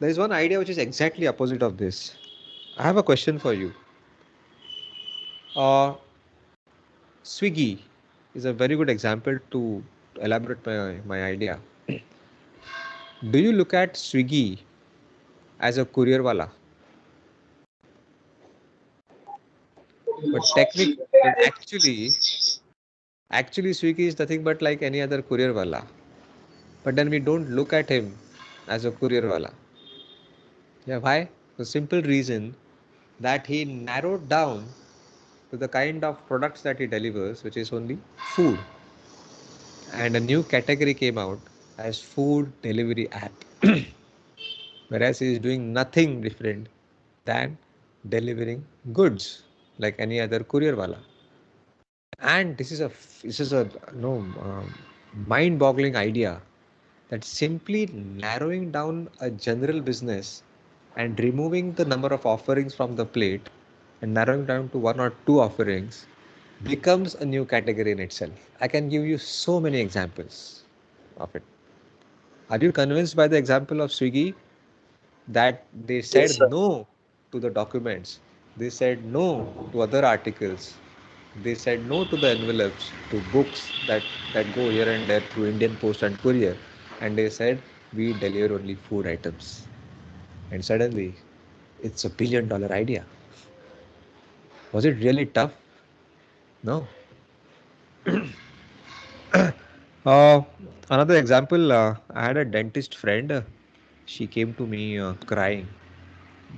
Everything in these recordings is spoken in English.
There is one idea which is exactly opposite of this. I have a question for you. Uh, Swiggy is a very good example to elaborate my idea. Do you look at Swiggy as a courier wala? But actually Swiggy is nothing but like any other courier wala. But then we don't look at him as a courier wala. Yeah, why? The simple reason that he narrowed down to the kind of products that he delivers, which is only food. And a new category came out as food delivery app, whereas he is doing nothing different than delivering goods like any other courier wala. And this is a no mind-boggling idea that simply narrowing down a general business and removing the number of offerings from the plate and narrowing down to one or two offerings becomes a new category in itself. I can give you so many examples of it. Are you convinced by the example of Swiggy that they Yes, said sir. no to the documents? They said no to other articles. They said no to the envelopes, to books that go here and there through Indian Post and Courier. And they said, we deliver only food items. And suddenly, it's $1 billion idea. Was it really tough? No. Uh, Another example, I had a dentist friend. She came to me crying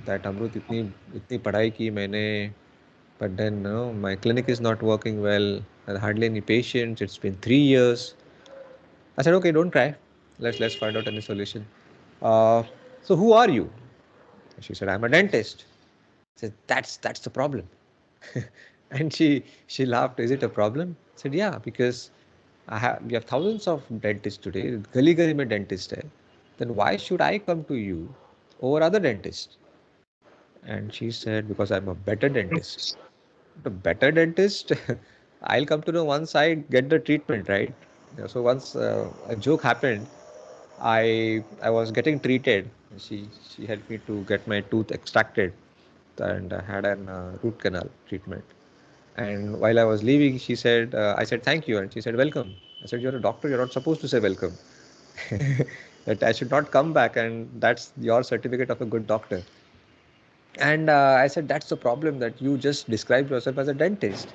that Amrut itni padhai ki maine, but then no, my clinic is not working well. I hardly any patients. It's been 3 years. I said, okay, don't cry. Let's find out any solution. Uh, so who are you? She said, I'm a dentist. I said, that's the problem. And she laughed. Is it a problem? I said, yeah, because we have thousands of dentists today. Gali gali mein dentist hai. Then why should I come to you over other dentists? And she said, because I'm a better dentist. The better dentist, I'll come to know once I get the treatment, right? Yeah, so once a joke happened, I was getting treated. She helped me to get my tooth extracted and I had an root canal treatment. And while I was leaving, I said thank you, and she said welcome. I said you're a doctor, you're not supposed to say welcome. That I should not come back, and that's your certificate of a good doctor. And I said, that's the problem that you just described yourself as a dentist.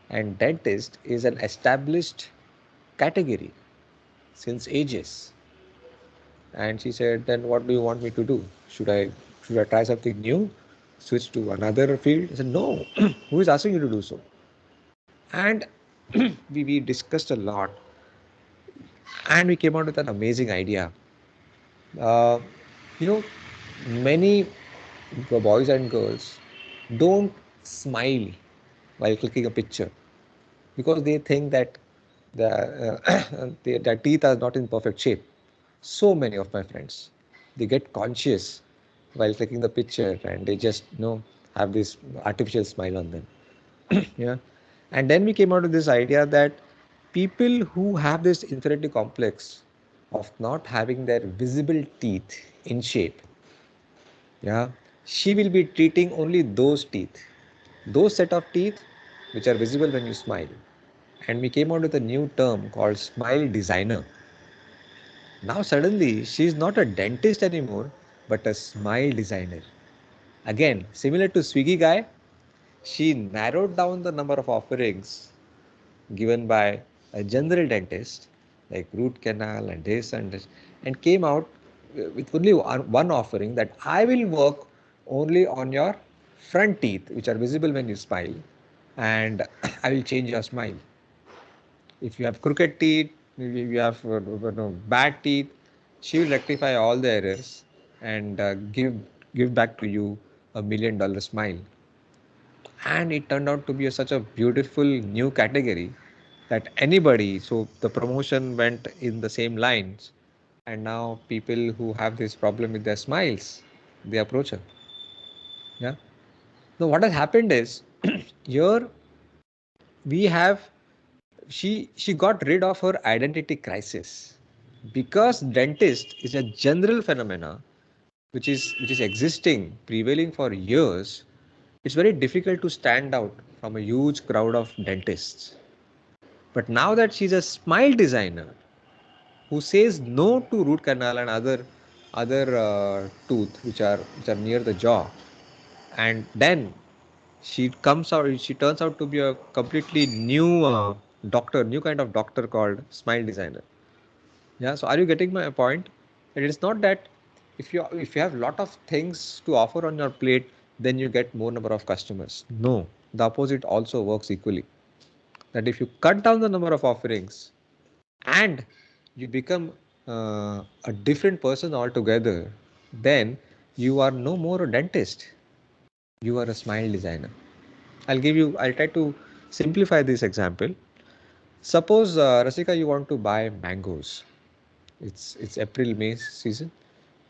And dentist is an established category since ages. And she said, then what do you want me to do? Should I try something new? Switch to another field? I said, no. Who is asking you to do so? And we discussed a lot and we came out with an amazing idea. Uh, you know, many boys and girls don't smile while clicking a picture because they think that their teeth are not in perfect shape. So many of my friends, they get conscious while clicking the picture and they just have this artificial smile on them. Yeah, and then we came out with this idea that people who have this inferiority complex of not having their visible teeth in shape, yeah, she will be treating only those teeth, those set of teeth which are visible when you smile. And we came out with a new term called smile designer. Now suddenly she is not a dentist anymore, but a smile designer. Again, similar to Swiggy guy, she narrowed down the number of offerings given by a general dentist like root canal and this and came out with only one offering that I will work only on your front teeth which are visible when you smile, and I will change your smile. If you have crooked teeth, if you have bad teeth, she will rectify all the errors and give back to you $1 million smile. And it turned out to be such a beautiful new category that anybody. So the promotion went in the same lines, and now people who have this problem with their smiles, they approach her. Yeah. Now what has happened is here we have she got rid of her identity crisis because dentist is a general phenomena. which is existing, prevailing for years, it's very difficult to stand out from a huge crowd of dentists. But now that she's a smile designer who says no to root canal and other tooth which are near the jaw, and then she turns out to be a completely new doctor, new kind of doctor called smile designer. Yeah, so are you getting my point? It is not that if you have lot of things to offer on your plate, then you get more number of customers. No, the opposite also works equally. That if you cut down the number of offerings and you become a different person altogether, then you are no more a dentist. You are a smile designer. I'll try to simplify this example. Suppose, Rasika, you want to buy mangoes. It's April May season,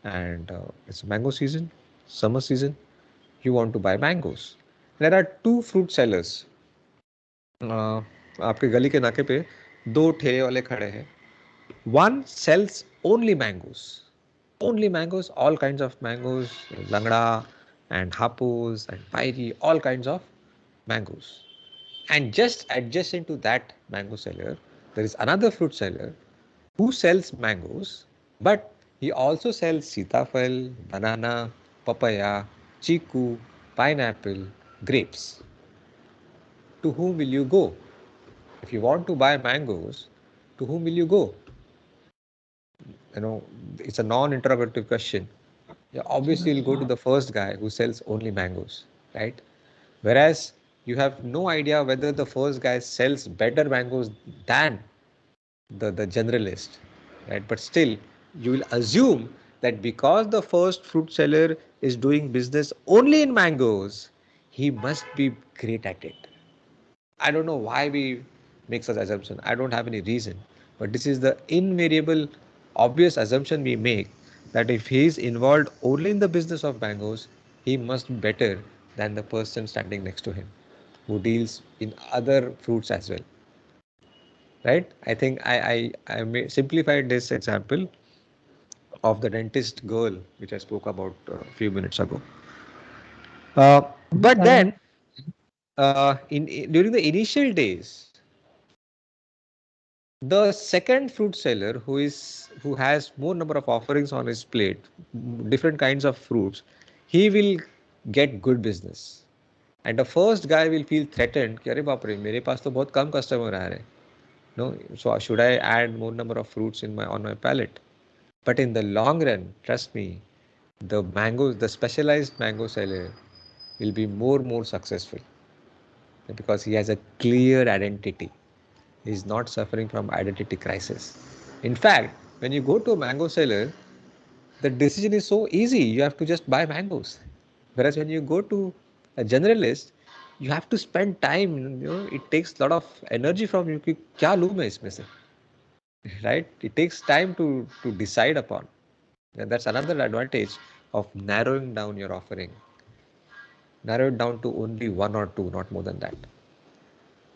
and it's mango season, summer season. You want to buy mangoes. There are two fruit sellers. आपके गली के नाके पे दो ठेले वाले खड़े हैं. One sells only mangoes, all kinds of mangoes, langda and hapus and pairi, all kinds of mangoes. And just adjacent to that mango seller, there is another fruit seller who sells mangoes, but he also sells sitafal, banana, papaya, chiku, pineapple, grapes. To whom will you go? If you want to buy mangoes, to whom will you go? You know, it's a non-interrogative question. Yeah, obviously, you'll go to the first guy who sells only mangoes, right? Whereas you have no idea whether the first guy sells better mangoes than the generalist, right? But still, you will assume that because the first fruit seller is doing business only in mangoes, he must be great at it. I don't know why we make such assumption. I don't have any reason, but this is the invariable, obvious assumption we make, that if he is involved only in the business of mangoes, he must be better than the person standing next to him, who deals in other fruits as well. Right? I think I simplified this example of the dentist girl, which I spoke about a few minutes ago. But then, during the initial days, the second fruit seller who has more number of offerings on his plate, different kinds of fruits, he will get good business. And the first guy will feel threatened कि अरे बाप रे मेरे पास तो बहुत कम customer आ रहे हैं. No, so should I add more number of fruits in my on my palate? But in the long run, trust me, the specialized mango seller will be more successful because he has a clear identity. He is not suffering from identity crisis. In fact, when you go to a mango seller, the decision is so easy. You have to just buy mangoes. Whereas when you go to a generalist, you have to spend time. You know, it takes a lot of energy from you. कि क्या लूँ मैं इसमें से, right? It takes time to decide upon. And that's another advantage of narrowing down your offering. Narrow it down to only one or two, not more than that.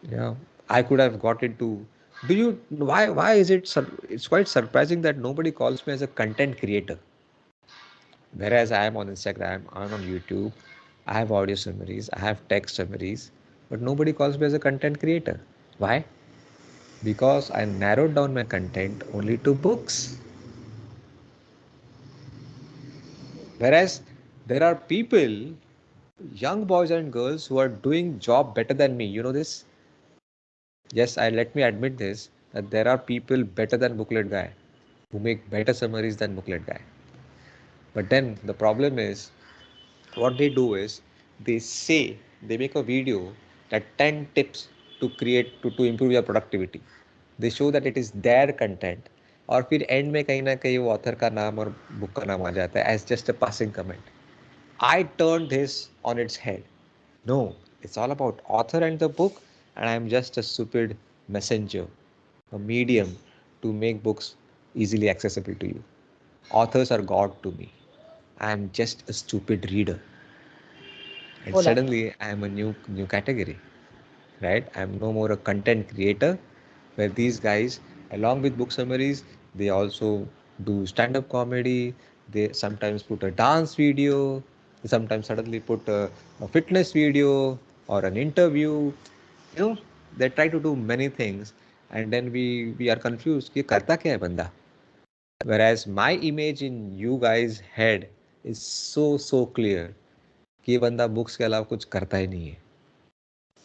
Yeah, I could have got into. Do you why is it? It's quite surprising that nobody calls me as a content creator. Whereas I am on Instagram, I'm on YouTube, I have audio summaries, I have text summaries, but nobody calls me as a content creator. Why? Because I narrowed down my content only to books. Whereas there are people, young boys and girls, who are doing job better than me. You know this? Yes, I let me admit this, that there are people better than Booklet guy who make better summaries than Booklet guy. But then the problem is, what they do is they make a video that 10 tips to improve your productivity. They show that it is their content, और फिर and में कहीं ना कहीं वो author का नाम और बुक का नाम आ जाता है as just a passing comment. I turned this on its head. No, it's all about author and the book, and I'm just a stupid messenger, a medium to make books easily accessible to you. Authors are God to me. I am just a stupid reader. And Hola. suddenly I am a new category, right? I'm no more a content creator, where these guys, along with book summaries, they also do stand-up comedy, They sometimes put a dance video, they sometimes suddenly put a fitness video or an interview. You know, they try to do many things, and then we are confused कि करता क्या है बंदा. Whereas my image in you guys head is so clear कि ये बंदा books के अलावा कुछ करता ही नहीं है.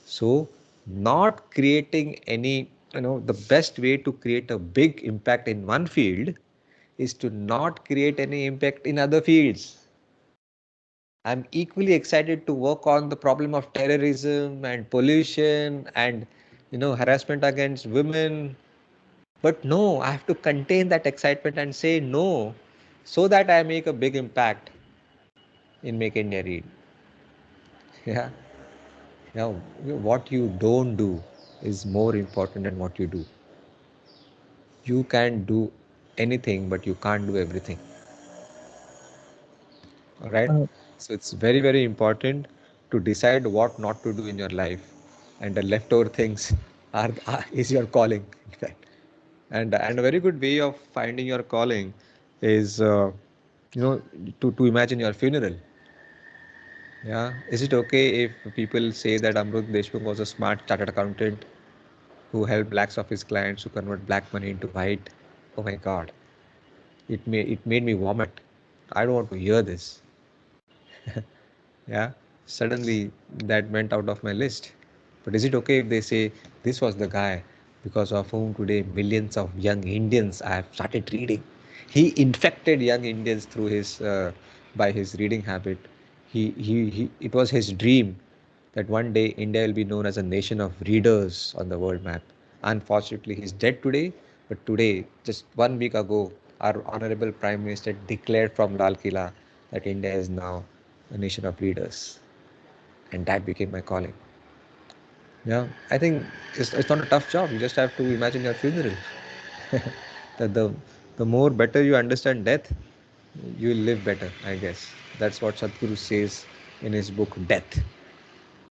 So not creating any, the best way to create a big impact in one field is to not create any impact in other fields. I'm equally excited to work on the problem of terrorism and pollution and harassment against women. But no, I have to contain that excitement and say no so that I make a big impact in Make India Read. Yeah. Now, what you don't do is more important than what you do. You can do anything, but you can't do everything. All right. Uh, So it's very important to decide what not to do in your life, and the leftover things are is your calling. In fact, and a very good way of finding your calling is you know to imagine your funeral. Yeah. Is it okay if people say that Amrut Deshmukh was a smart chartered accountant who helped lakhs of his clients to convert black money into white? Oh my God, it made me vomit. I don't want to hear this. Yeah, suddenly that went out of my list. But is it okay if they say this was the guy because of whom today millions of young Indians have started reading? He infected young Indians through his by his reading habit. It was his dream that one day India will be known as a nation of readers on the world map. Unfortunately, he's dead today. But today, just 1 week ago, our honorable Prime Minister declared from Lal Killa that India is now a nation of readers, and that became my calling. Yeah, I think it's not a tough job. You just have to imagine your funeral. that the more better you understand death, you will live better. I guess that's what Sadhguru says in his book Death.